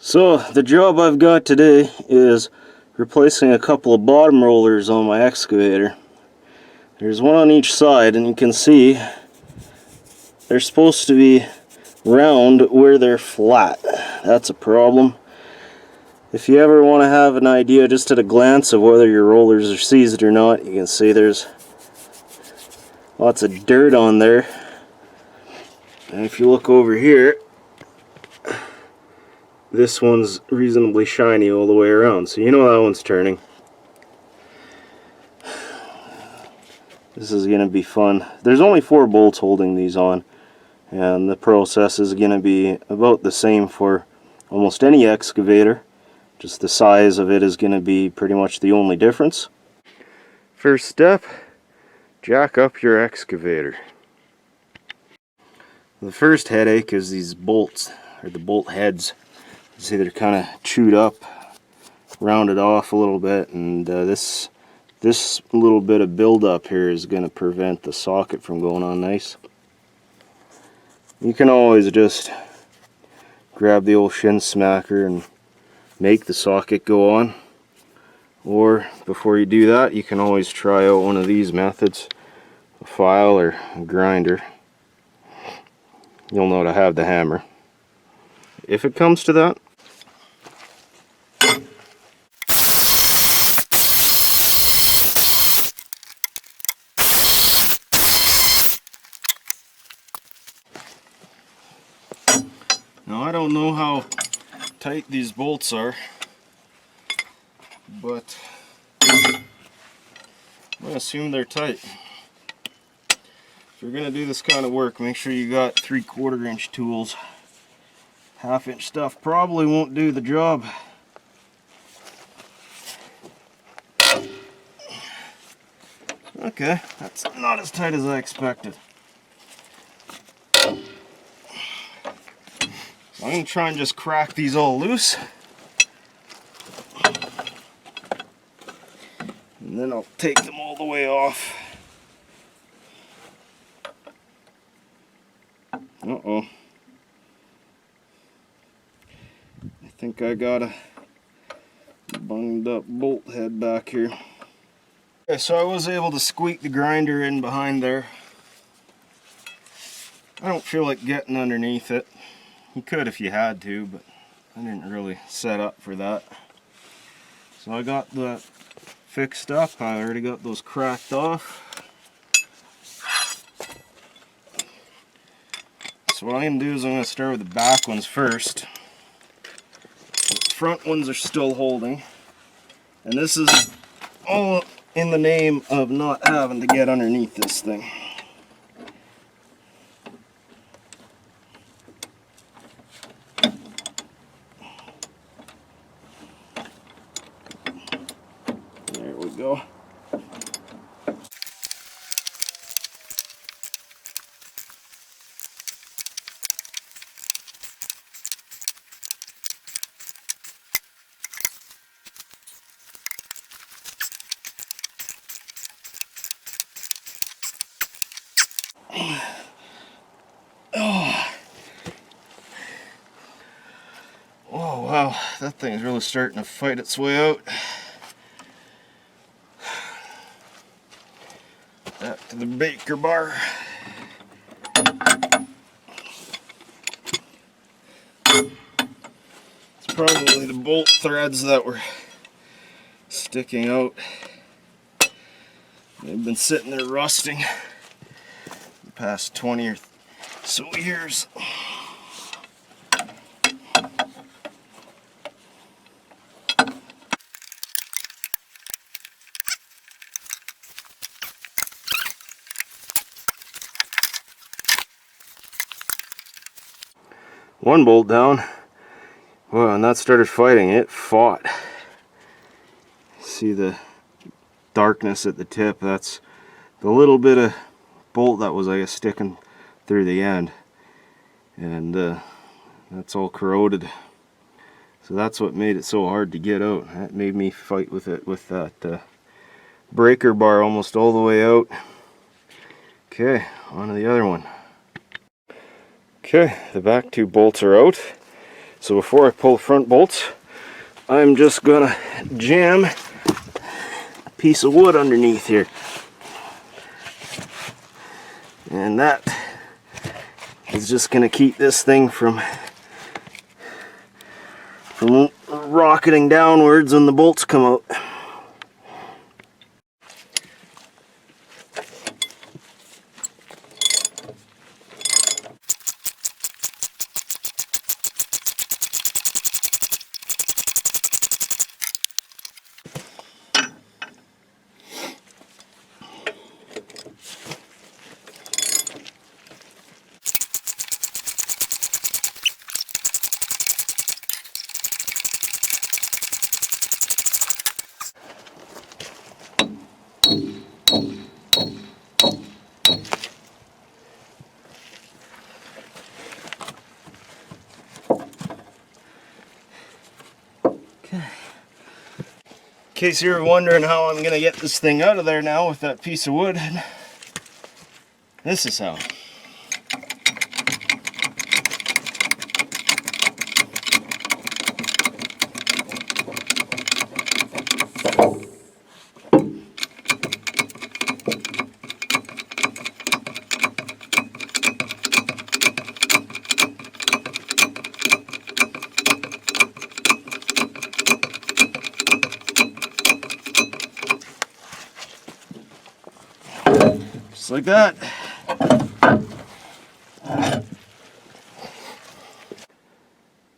So the job I've got today is replacing a couple of bottom rollers on my excavator. There's one on each side, and you can see they're supposed to be round where they're flat. That's a problem. If you ever want to have an idea just at a glance of whether your rollers are seized or not, you can see there's lots of dirt on there. And if you look over here, this one's reasonably shiny all the way around, so you know that one's turning. This is going to be fun. There's only 4 bolts holding these on, and the process is going to be about the same for almost any excavator. Just the size of it is going to be pretty much the only difference. First step, jack up your excavator. The first headache is these bolts, or the bolt heads. You see they're kind of chewed up, rounded off a little bit, and this little bit of buildup here is going to prevent the socket from going on nice. You can always just grab the old shin smacker and make the socket go on, or before you do that you can always try out one of these methods, a file or a grinder. You'll know to have the hammer if it comes to that. Now I don't know how tight these bolts are, but I'm going to assume they're tight. If you're going to do this kind of work, make sure you got 3/4 inch tools. 1/2 inch stuff probably won't do the job. Okay, that's not as tight as I expected. I'm going to try and just crack these all loose, and then I'll take them all the way off. Uh-oh. I think I got a bunged up bolt head back here. Okay, so I was able to squeak the grinder in behind there. I don't feel like getting underneath it. You could if you had to, but I didn't really set up for that. So I got that fixed up. I already got those cracked off. So what I'm going to do is I'm going to start with the back ones first. The front ones are still holding. And this is all in the name of not having to get underneath this thing. There we go. Oh wow, that thing's really starting to fight its way out. Back to the baker bar. It's probably the bolt threads that were sticking out. They've been sitting there rusting the past 20 or so years. One bolt down. Well, and that started fighting. It fought. See the darkness at the tip? That's the little bit of bolt that was, I guess, sticking through the end. And that's all corroded. So that's what made it so hard to get out. That made me fight with it with that breaker bar almost all the way out. Okay, on to the other one. Okay, the back 2 bolts are out. So before I pull the front bolts, I'm just gonna jam a piece of wood underneath here. And that is just gonna keep this thing from rocketing downwards when the bolts come out. In case you're wondering how I'm gonna get this thing out of there now with that piece of wood, this is how. Just like that.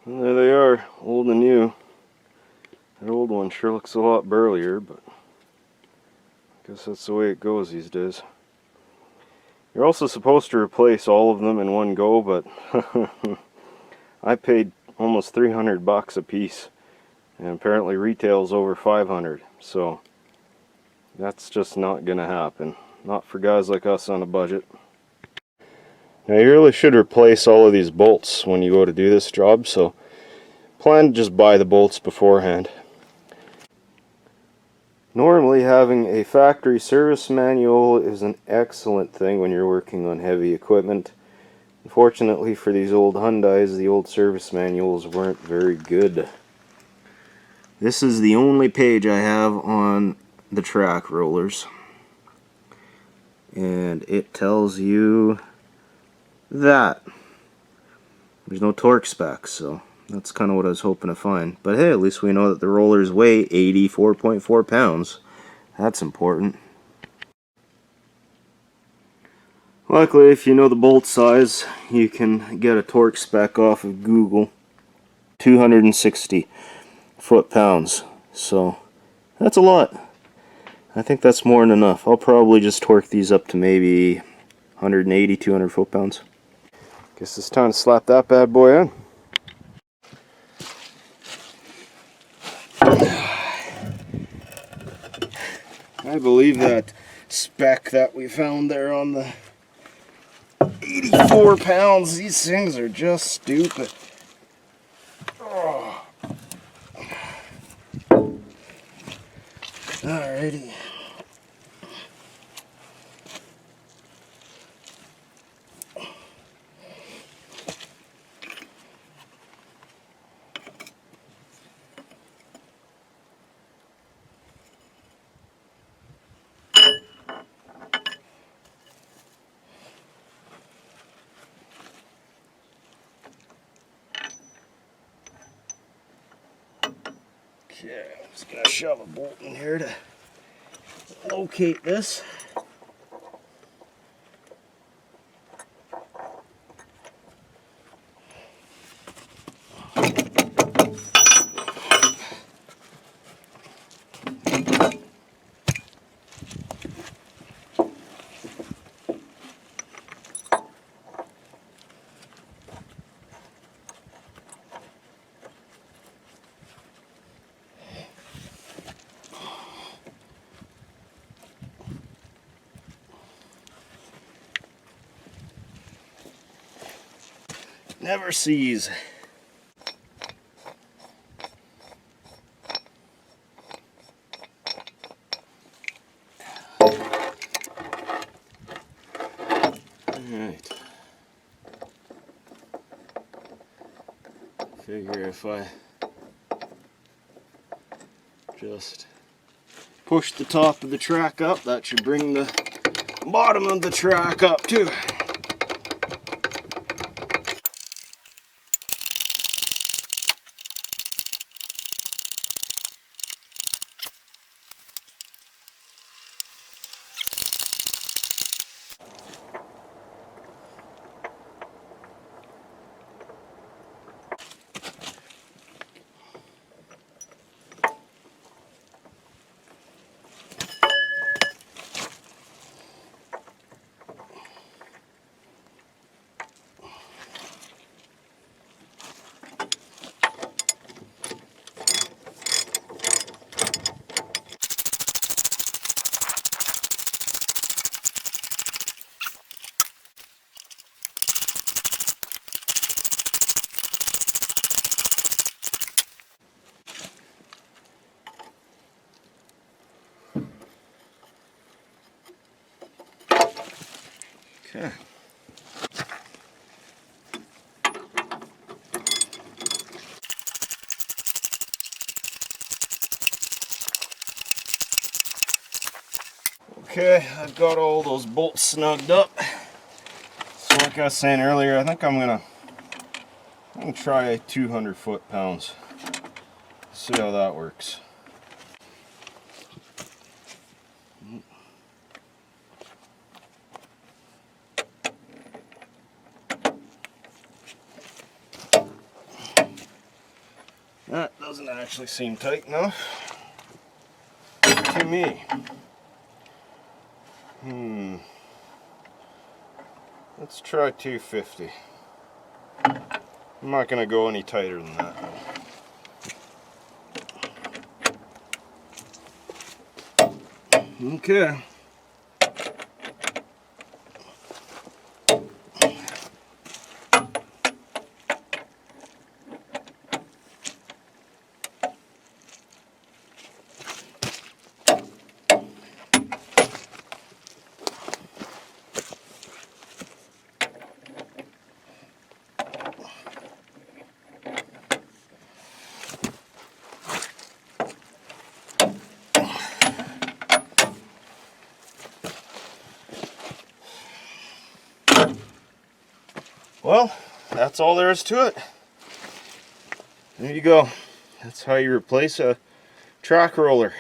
And there they are, old and new. That old one sure looks a lot burlier, but I guess that's the way it goes these days. You're also supposed to replace all of them in one go, but I paid almost 300 bucks a piece, and apparently retail's over 500, so that's just not gonna happen. Not for guys like us on a budget. Now you really should replace all of these bolts when you go to do this job, so plan to just buy the bolts beforehand. Normally having a factory service manual is an excellent thing when you're working on heavy equipment. Unfortunately for these old Hyundais, the old service manuals weren't very good. This is the only page I have on the track rollers. And it tells you that. There's no torque specs, so that's kind of what I was hoping to find. But hey, at least we know that the rollers weigh 84.4 pounds. That's important. Luckily, if you know the bolt size, you can get a torque spec off of Google. 260 foot-pounds. So that's a lot. I think that's more than enough. I'll probably just torque these up to maybe 180, 200 foot-pounds. Guess it's time to slap that bad boy in. I believe that spec that we found there on the 84 pounds, these things are just stupid. Oh. Alrighty. Okay, I'm just going to shove a bolt in here to locate this. Never sees. Alright. Figure if I just push the top of the track up, that should bring the bottom of the track up too. Okay. Okay, I've got all those bolts snugged up. So like I was saying earlier, I think I'm gonna try 200 foot-pounds. See how that works. That doesn't actually seem tight enough to me. Let's try 250. I'm not going to go any tighter than that. Okay. Well, that's all there is to it. There you go. That's how you replace a track roller.